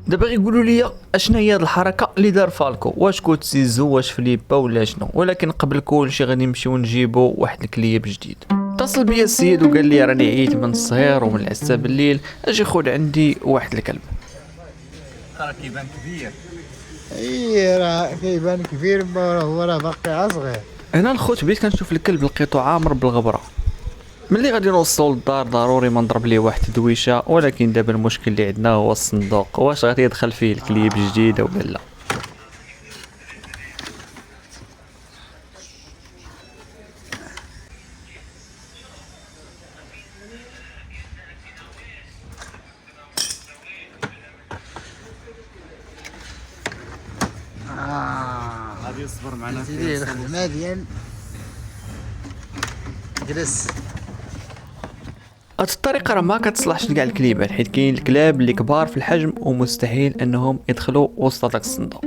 دابا غيقولوا لي اشنا هي هاد الحركه اللي دار فالكو، واش كوت سيزو واش فليبا ولا شنو؟ ولكن قبل كلشي غادي نمشيو نجيبو واحد الكليب جديد. اتصل بيا السيد وقال لي راني عييت من السهير ومن العشاء بالليل، اجي خذ عندي واحد الكلب. راه كيبان كبير. اي راه كيبان كبير، هو راه باقي صغير. هنا الخوت بديت كنشوف الكلب لقيتو عامر بالغبره. ملي غادي نوصلوا للدار ضروري ما نضرب ليه واحد الدويشه، ولكن دابا المشكل اللي عندنا هو الصندوق، واش غادي يدخل فيه الكليب جديد ولا لا؟ غادي يصبر معنا سيدي الخدمه ديال جلس. هاد الطريقه راه ما كتصلحش لكاع الكليبات، حيت كاين الكلاب اللي كبار في الحجم ومستحيل انهم يدخلوا وسط داك الصندوق.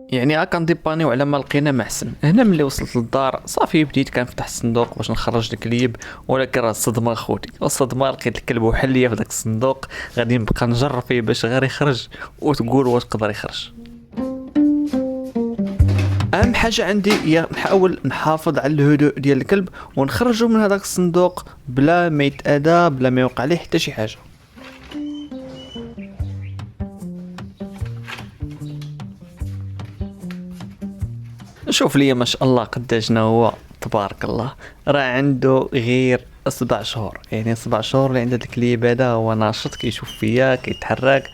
يعني هاكا نديبانيو على ما لقينا ما احسن. هنا ملي وصلت للدار صافي بديت كنفتح الصندوق باش نخرج الكليب، ولكن راه الصدمه خوتي، الصدمه لقيت الكلب وحل ليا في داك الصندوق. غادي نبقى نجر فيه باش غير يخرج وتقول واش قدر يخرج. اهم حاجه عندي هي نحاول نحافظ على الهدوء ديال الكلب ونخرجه من هذاك الصندوق بلا ما يتاذى، بلا ما يوقع ليه حتى شي حاجه. شوف لي ما شاء الله قداش هو تبارك الله، راه عنده غير 7 شهور. يعني 7 شهور اللي عند هذا الكليب هذا هو ناشط، كيشوف فيا كيتحرك،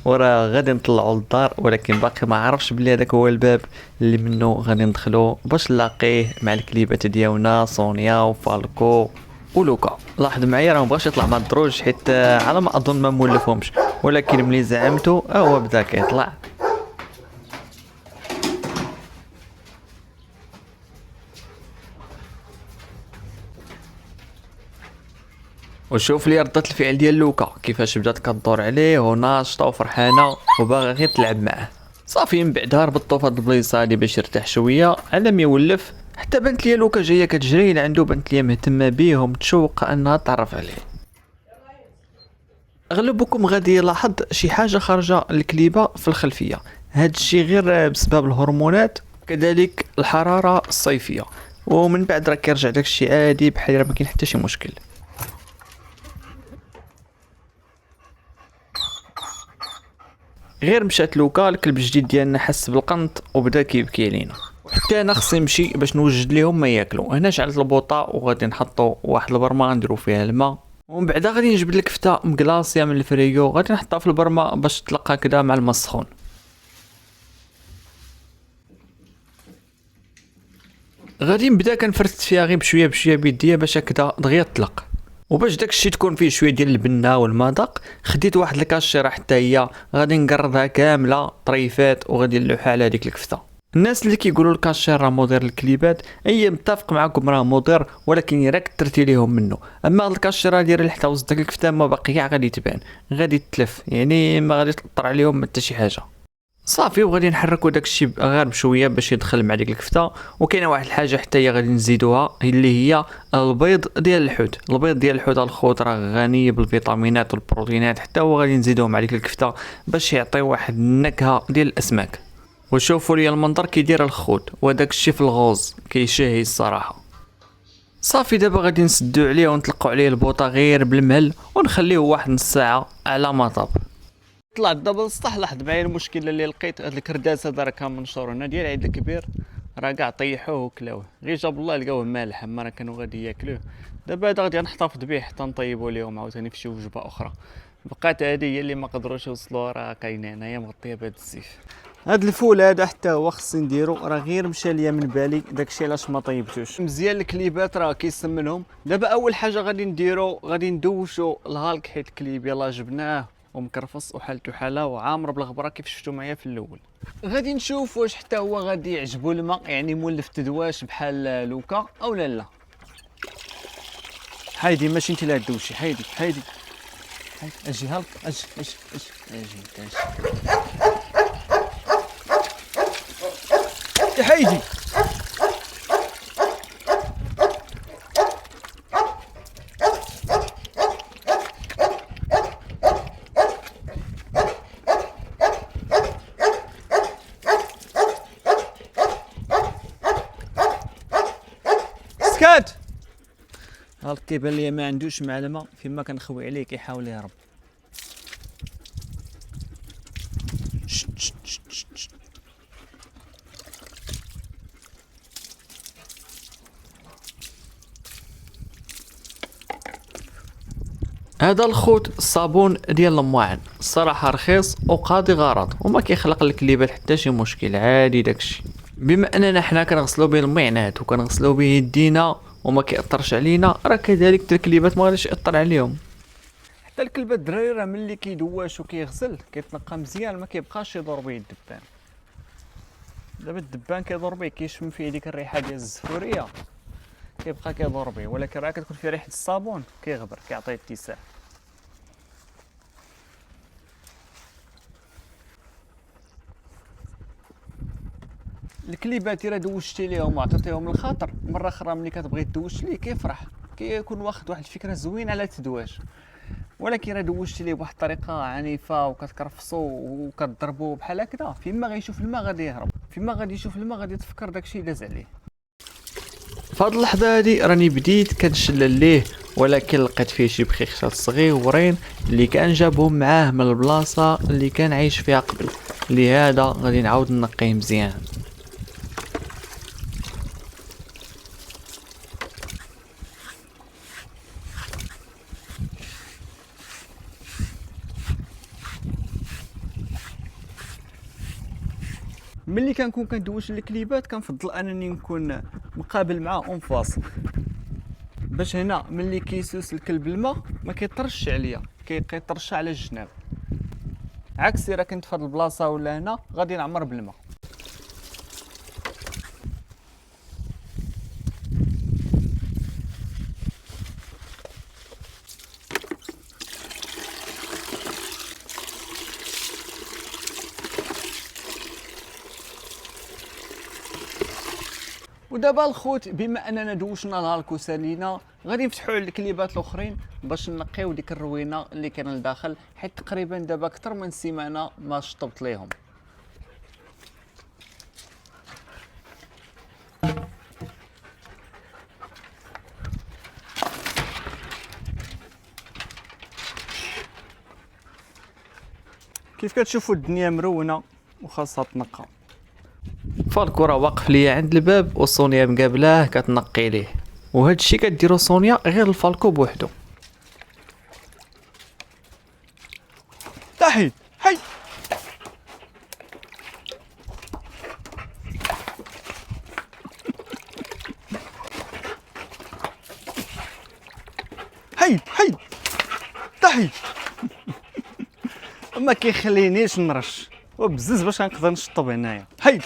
وراه غادي نطلعوا للدار، ولكن باقي ما عرفش بلي هذاك هو الباب اللي منه غادي ندخلو باش نلاقيه مع الكليبات ديالنا سونيا وفالكو ولوكا. لاحظ معايا راه مبغاش يطلع مع الدروج، حيت على ما اظن ما مولفهمش، ولكن ملي زعمته هو بدا كيطلع. وشوف لي ردة الفعل ديال لوكا كيفاش بدات كدور عليه وناشطه وفرحانه وباغا غير تلعب معاه. صافي من بعدها ربطو في هاد البلايصه هادي باش يرتاح شويه على ما يولف. حتى بنت ليا لوكا جايه كتجري لعندو، بنت ليا مهتمه بيه ومتشوقه انها تعرف عليه. اغلبكم غادي يلاحظ شي حاجه خارجه الكليبه في الخلفيه، هاد الشي غير بسبب الهرمونات، كذلك الحراره الصيفيه، ومن بعد راه كيرجع داكشي عادي بحال ما كاين حتى شي مشكل. غير مشات لوكا الكلب الجديد ديالنا حس بالقنط وبدا كيبكي علينا، حتى انا خصني نمشي باش نوجد ليهم ما ياكلوا. هنا شعلت البوطه وغادي نحطوا واحد البرمه نديروا فيها الماء، ومن بعد غادي نجبد لك كفته مكلاصيه من الفريو غادي نحطها في البرمه باش تلقى كذا مع الماء السخون. غادي نبدا كنفرت فيها غير بشويه بشويه بيديا باش هكذا دغيا تطلق. وباش داكشي تكون فيه شويه ديال البنه والمذاق، خديت واحد الكاشيره حتى هي غادي نقرضها كامله طريفات وغادي نلوحها على هذيك الكفته. الناس اللي كيقولوا الكاشير راه مودير الكليبات، اي متفق معكم راه مودير، ولكن راك ترتي ليهم منه. اما هاد الكاشيره ديال حتى وسط داك الكفته ما باقي غادي تبان، غادي تلف، يعني ما غادي تطر عليهم حتى شي حاجه. صافي وغادي نحركو داكشي غير بشويه باش يدخل مع ديك الكفته. وكاينه واحد الحاجه حتى هي غادي نزيدوها اللي هي البيض ديال الحوت. البيض ديال الحوت الخضر راه غني بالفيتامينات والبروتينات، حتى هو غادي نزيدوه مع ديك الكفته باش يعطي واحد النكهه ديال الاسماك. وشوفوا لي المنظر كي داير الخوت وداك الشيء في الغوز كيشهي الصراحه. صافي دابا غادي نسدو عليه ونطلقوا عليه البوطه غير بالمهل ونخليه واحد نص ساعه على ما طاب. طلعت دابا للسطح. لاحظ معايا المشكل اللي لقيت، هاد الكرداس هذا راه كان منشور هنا ديال عيد الكبير، راه كاع طيحوه وكلاوه، غير جاب الله لقاوه مالح، اما راه كانوا غادي ياكلوه. دابا هذا غادي نحتفظ به حتى نطيبوا ليهم عاوتاني في شي وجبه اخرى. بقات هذه هي اللي ما قدروش يوصلوها، راه كاينه هنايا مغطيه بهذا الزيف. هاد الفول هذا حتى هو خصني نديرو، راه غير مشى ليا من بالي داكشي علاش ما طيبتوش مزيان. الكليبات راه كيسمنهم. دابا اول حاجه غادي نديرو غادي ندوشو الهالك، حيت الكليب يلاه جبناه ومكرفص وحالته حاله وعامر بالغبره كيف شفتوا معايا في الاول. غادي نشوف واش حتى هو غادي يعجبو الماء، يعني مولف تدواش بحال لوكا او لا. هايدي ماشي انت اللي دوشي، هايدي اجي هالك، اجي يا حيدي. سكات. هاك كيبان ليا ما عندوش معلمه، فيما كنخوي عليه كيحاول يهرب. شت شت شت شت شت. هذا الخوت الصابون ديال الماعن الصراحه رخيص وقاضي غرض وما كيخلق الكليبات حتى شي مشكل، عادي داكشي. بما اننا حنا كنغسلو به المعنات وكنغسلو به يدينا وما كيأثرش علينا، راه كذلك الكليبات ما غاديش يأثر عليهم. حتى الكلب الدراري راه ملي كيدواش وكيغسل كيتنقى مزيان، ما كيبقاش يدور به الدبان. دابا الدبان كيدور به كيشم فيه ديك الريحه ديال الزفوريه كيبقى كيدور به، ولكن راه كتكون فيه ريحه الصابون كيغبر كيعطيه اتساع. الكليبات الا دوشتي ليهم وعطيتيهم الخاطر، مره اخرى ملي كتبغي تدوش ليه كيفرح، كيكون واخد واحد الفكره زوينه على التدواش. ولكن الا دوشتي ليه بواحد الطريقه عنيفه وكتكرفصو وكتضربو بحال هكذا، فيما غيشوف الماء غادي يهرب، فيما غادي يشوف الماء غادي يتفكر داكشي اللي داز عليه. فهاد اللحظه هادي راني بديت كنشلل ليه، ولكن لقيت فيه شي بخيخشات صغيورين اللي كان جابهم معاه من البلاصه اللي كان عايش فيها قبل، لهذا غادي نعاود نقيه مزيان. ملي كنكون كندوش الكليبات كنفضل انني نكون مقابل معاه اون فاس، باش هنا ملي كيسوس الكلب الماء ما كيطرش عليا، كيطرش على الجناب. عكسي راه كنت في هاد البلاصه ولا هنا غادي نعمر بالماء. ودابا الخوت بما اننا دوشنا نهار وسالينا، غادي نفتحوا على الكليبات الاخرين باش نقيو ديك الروينه اللي كاينه لداخل، حيت تقريبا دابا اكثر من سيمانه ما شطبت ليهم. كيف كتشوفوا الدنيا مرونه وخاصها تنقى. فالكو راه واقف ليا عند الباب وسونيا مقابلاه كتنقي ليه، وهاد الشيء كديرو سونيا غير الفالكو بوحدو. تحيد حي حي تحيد ما كيخلينيش نرش وبزز باش نقدر نشطب هنايا. حيد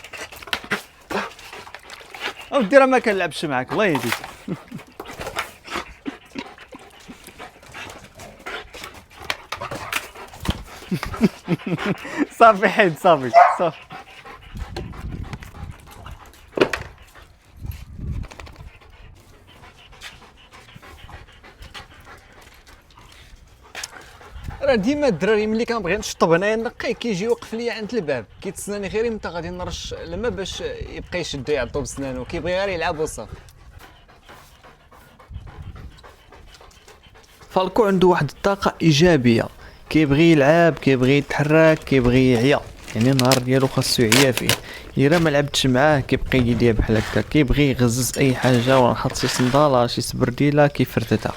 اودي راه ما كنلعبش معاك الله يهديك. صافي حيد صافي. راه ديما الدراري ملي كنبغي نشطب هنايا نقي كيجي يوقف ليا عند الباب كيتسناني غير امتى غادي نرش الماء باش يبقى يشدو يعطو بسنانو، كيبغي غير يلعب وصافي. فالكو عنده واحد الطاقه ايجابيه، كيبغي يلعب كيبغي يتحرك كيبغي يعيا، يعني النهار ديالو خاصو يعيا فيه. الا ما لعبتش معاه كيبقى يدير بحال هكا، كيبغي يغزز اي حاجه ولا نحط شي صنداله شي سبرديله كيفرتتها.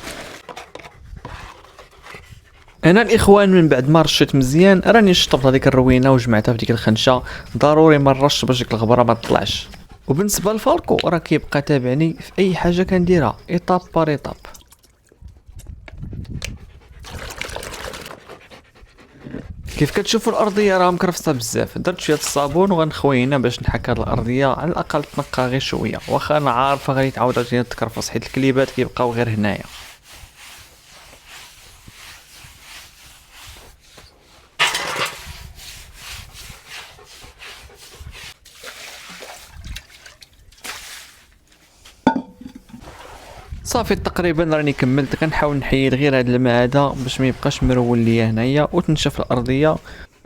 انا الاخوان من بعد ما رشيت مزيان راني شطبت هذيك الروينه وجمعتها في ديك الخنشه، ضروري ما نرش باش ديك الغبره ما تطلعش. وبالنسبه لفالكو راه كيبقى تابعني في اي حاجه كنديرها ايطاب بار ايطاب. كيف كتشوفوا الارضيه راه مكرفصه بزاف، درت شويه الصابون وغنخوي هنا باش نحك هاد الارضيه على الاقل تنقى غير شويه، واخا انا عارفه غادي تعاود عاوتاني تكرفص حيت الكليبات كيبقاو غير هنايا. صافي تقريبا راني كملت، كنحاول نحيد غير هاد الماء هذا باش ما يبقاش مرول ليا هنايا وتنشف الارضيه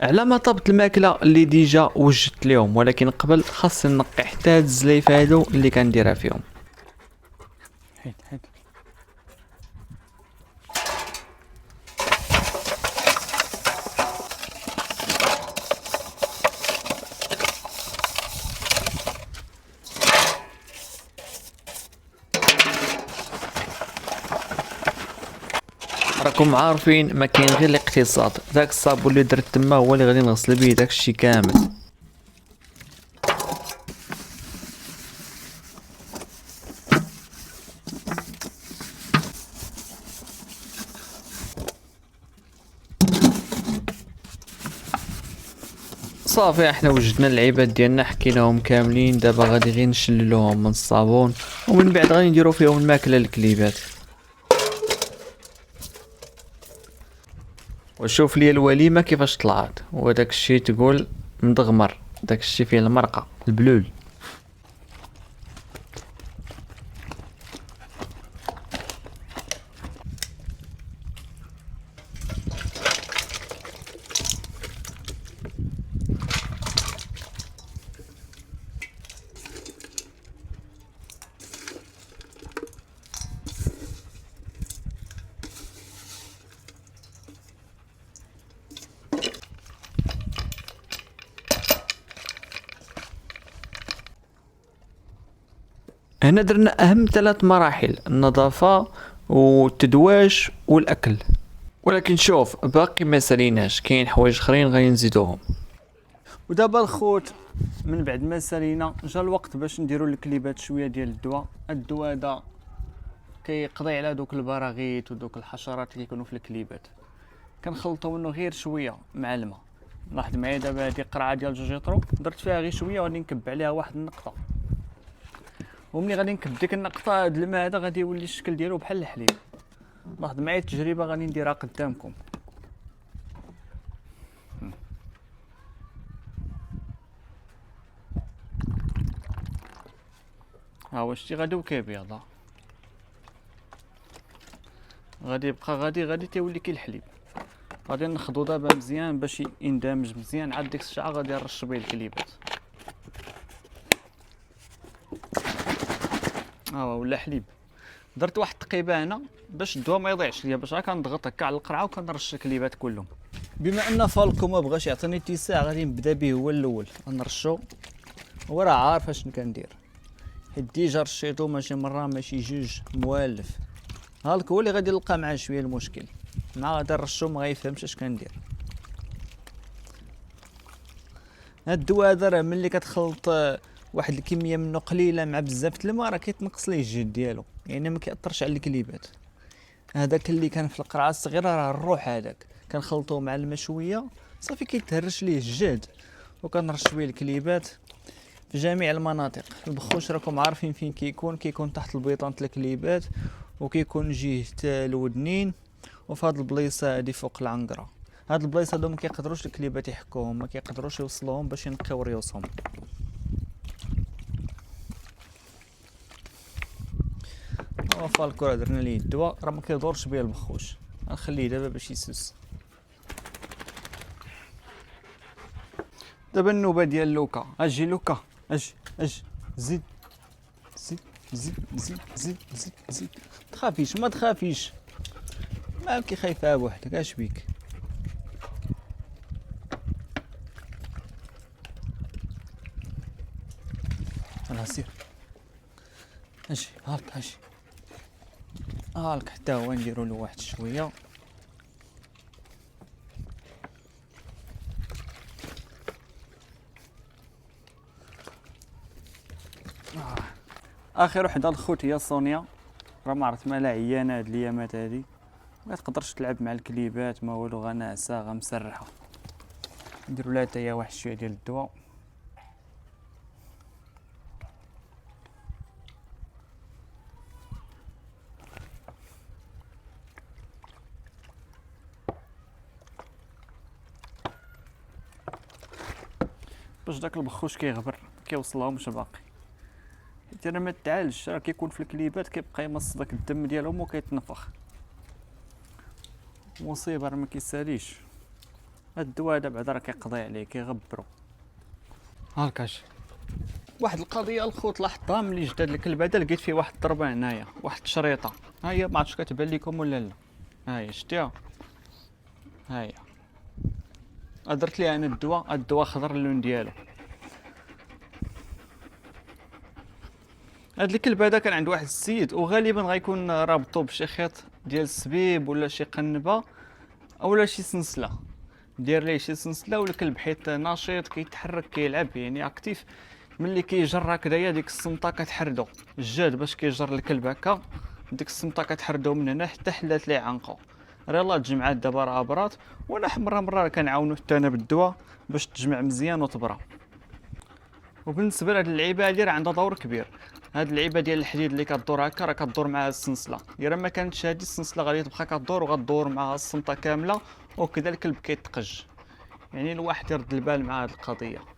على ما طابت الماكله اللي ديجا وجدت ليهم، ولكن قبل خاصني نقي حتى هاد الزليف هادو اللي كنديرها فيهم. حيد حيد. راكم عارفين ما كاين غير الاقتصاد، داك الصابون اللي درت تما هو اللي غادي نغسل بيه داكشي كامل. صافي احنا وجدنا اللعيبات ديالنا حكيناهم كاملين، دابا غادي غير نشللوهم من الصابون ومن بعد غادي نديرو فيهم الماكله الكليبات. وشوف لي الوليمه كيفاش طلعت، وداك الشيء تقول مدغمر، داك الشيء فيه المرقه البلول. هنا درنا اهم 3 مراحل: النظافه والتدواش والاكل. ولكن شوف باقي ما ساليناش، كاين حوايج اخرين غادي نزيدوهم. ودابا الخوت من بعد ما سالينا جا الوقت باش نديرو الكليبات شويه ديال الدواء هذا كيقضي على دوك البراغيث ودوك الحشرات اللي كيكونوا في الكليبات. كنخلطوا منه غير شويه مع الماء. لاحظ معايا دابا هذه قرعه ديال جوجيترو درت فيها غير شويه وغادي نكب عليها واحد النقطه، وملي غادي نكب ديك النقطه هاد الماء هذا غادي يولي الشكل ديالو بحال الحليب. لاحظ معايا التجربه غادي نديرها قدامكم. ها هو شتي غادي وكيبيض، غادي يبقى غادي تيولي كي الحليب. غادي نخضو دابا مزيان باش يندمج مزيان، عاد ديك الساعه غادي نرش بيه الكليبات. ها هو ولا حليب. درت واحد التقيبه هنا باش الدواء ما يضيعش ليا، باش كنضغط هكا على القرعه وكنرش الكليبات كلهم. بما ان فالكو ما بغاش يعطيني اتساع غادي نبدا به هو الاول، غنرشو. هو راه عارف اش كندير، حيت ديجا رشيتو ماشي مره ماشي جوج موالف. هالك هو اللي غادي نلقى معاه شويه المشكل، مع غادي نرشو ما غيفهمش اش كندير. هاد الدواء هذا راه ملي كتخلط واحد الكميه منه قليله مع بزاف الماء راه كيتنقص ليه الجهد ديالو، يعني ما كيأثرش على الكليبات. هذاك اللي كان في القرعه الصغيره راه الروح هذاك كنخلطوه مع الماء شويه صافي كيتهرش ليه الجهد، وكنرش بيه الكليبات في جميع المناطق. البخوش راكم عارفين فين كيكون تحت البيطانه الكليبات، وكيكون جهه الودنين، وفي هاد البليصه هادي فوق العنقره. هاد البلايص هادو ما كيقدروش الكليبات يحكوهم، ما كيقدروش يوصلوهم باش ينقيو ريوسهم. هو فالكو درنا ليه الدواء راه ما كيدورش بيه البخوش، غنخليه دابا باش يسوس. دابا النوبه ديال لوكا. اجي لوكا، اجي زيد زيد زيد زيد زيد زيد زيد. تخافيش ما تخافيش، ما كي خايفه بوحدك، اش بيك؟ يلاه سير اجي هاك اجي هاك حتى هو نديرو له واحد شويه. اخر وحده الخوت هي سونيا، راه ما عرفت مالها عيانه هاد الايامات هادي، ما تقدرش تلعب مع الكليبات ما والو، غناعسه غمسرحه. نديرو لها حتى هي واحد شويه ديال الدواء. باش داك البخوش كيغبر كيوصلهمش باقي، حيت انا ما تعالجش، راه كيكون في الكليبات كيبقى يمص داك الدم ديالهم وكيتنفخ. مصيبه راه ما كيساليش. هاد الدواء هذا بعدا راه كيقضي عليه كيغبرو. هاك اجي واحد القضيه الخوت لاحظتها ملي جداد الكلب هذا، لقيت فيه واحد الضربه هنايا، واحد الشريطه، ها هي ما عرفتش كتبان لكم ولا لا، ها هي شتيها، ها هي درت ليها انا الدواء خضر اللون ديالو. هاد الكلب هذا كان عند واحد السيد، وغالبا غيكون رابطو بشي خيط ديال السبيب ولا شي قنبه اولا شي سنسله، دير ليه شي سنسله، والكلب حيت نشيط كيتحرك كيلعب يعني اكتيف، ملي كيجر هكذايا ديك الصمته كتحردو الجاد باش كيجر الكلب هكا، ديك الصمته كتحردو من هنا حتى حلات ليه عنقو. يلاه الجمعات دابا راه برات، وانا مره كنعاونو حتى انا بالدواء باش تجمع مزيان وتبرا. وبالنسبه لهاد اللعيبه هادي راه عندها دور كبير، هاد اللعيبه ديال الحديد اللي كدور هكا راه كدور معها السنسله، الا ما كانتش هادي السنسله غادي تبقى كدور وغدور معها الصمته كامله، وكذا الكلب كيتقج. يعني الواحد يرد البال مع هاد القضيه.